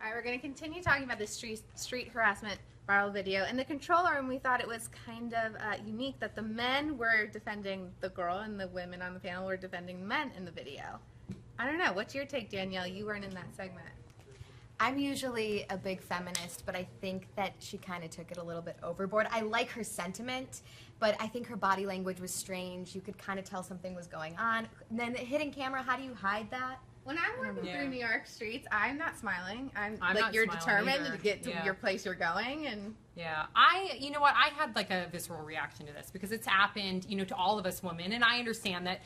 All right, we're going to continue talking about the street harassment viral video. In the control room, we thought it was kind of unique that the men were defending the girl and the women on the panel were defending the men in the video. I don't know. What's your take, Danielle? You weren't in that segment. I'm usually a big feminist, but I think that she kind of took it a little bit overboard. I like her sentiment, but I think her body language was strange. You could kind of tell something was going on. And then the hidden camera, how do you hide that? When I'm walking through New York streets, I'm not smiling. I'm like, not you're smiling determined either. to get to your place you're going, and you know what, I had like a visceral reaction to this because it's happened, you know, to all of us women, and I understand that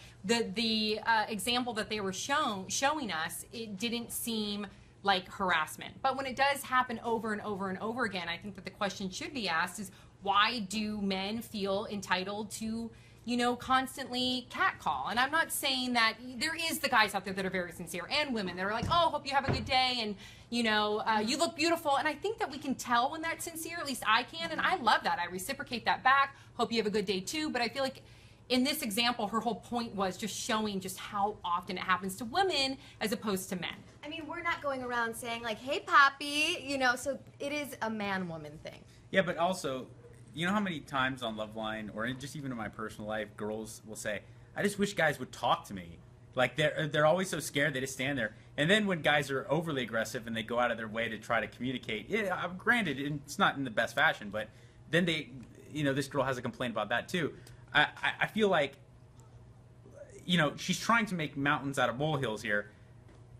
the example that they were showing us, it didn't seem like harassment. But when it does happen over and over and over again, I think that the question should be asked is, why do men feel entitled to, you know, constantly catcall? And I'm not saying that there is the guys out there that are very sincere, and women that are like, oh, hope you have a good day, and, you know, you look beautiful. And I think that we can tell when that's sincere, at least I can, and I love that. I reciprocate that back. Hope you have a good day too. But I feel like in this example, her whole point was just showing just how often it happens to women as opposed to men. I mean, we're not going around saying like, hey, Poppy, you know, so it is a man-woman thing. Yeah, but also, you know how many times on Loveline or just even in my personal life, girls will say, I just wish guys would talk to me. Like, they're always so scared, they just stand there. And then when guys are overly aggressive and they go out of their way to try to communicate, granted, it's not in the best fashion, but then they, you know, this girl has a complaint about that too. I feel like, you know, she's trying to make mountains out of molehills here.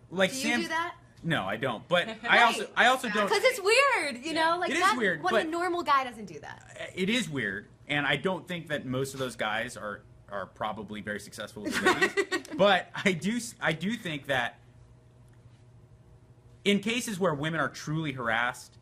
Like, do you do that? No, I don't. But I also don't. Because it's weird, you know, like it that. Is weird, when but a normal guy doesn't do that. It is weird, and I don't think that most of those guys are probably very successful with ladies. But I do think that in cases where women are truly harassed,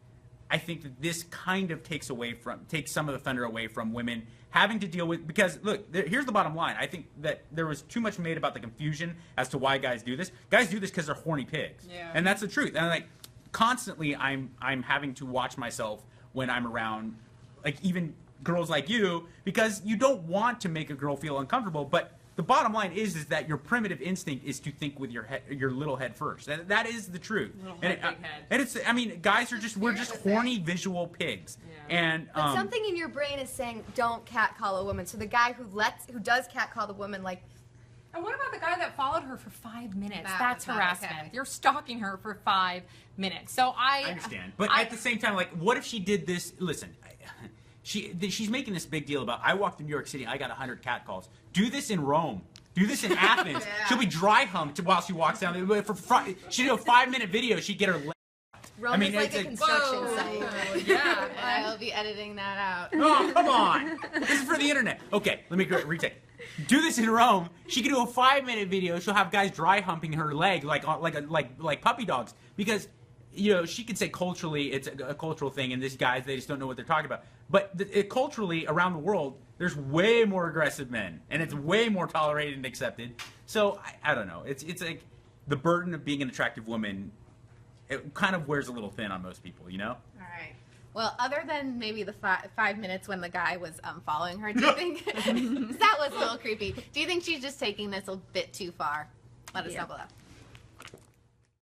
I think that this kind of takes some of the thunder away from women having to deal with, because look, here's the bottom line. I think that there was too much made about the confusion as to why guys do this. Guys do this because they're horny pigs. Yeah. And that's the truth. And like constantly I'm having to watch myself when I'm around like even girls like you, because you don't want to make a girl feel uncomfortable, but the bottom line is that your primitive instinct is to think with your head, your little head first. That is the truth. Big head. And it's, I mean, guys are we're just horny visual pigs. Yeah. And but something in your brain is saying, don't catcall a woman. So the guy who does catcall the woman, like. And what about the guy that followed her for 5 minutes? That's harassment. Okay. You're stalking her for 5 minutes. So I understand, but at the same time, like, what if she did this? Listen. She's making this big deal about, I walked in New York City, I got 100 catcalls. Do this in Rome. Do this in Athens. Yeah. She'll be dry humped while she walks down. She'd do a 5-minute video. She'd get her leg. Rome is like a construction site. Yeah, I'll be editing that out. Oh, come on. This is for the internet. Okay, let me retake. Do this in Rome. She can do a 5-minute video. She'll have guys dry humping her leg like puppy dogs, because, you know, she could say culturally it's a cultural thing, and these guys, they just don't know what they're talking about. But culturally, around the world, there's way more aggressive men, and it's way more tolerated and accepted. So, I don't know. It's like the burden of being an attractive woman, it kind of wears a little thin on most people, you know? All right. Well, other than maybe the 5 minutes when the guy was following her, do you think that was a little creepy? Do you think she's just taking this a bit too far? Let us know below.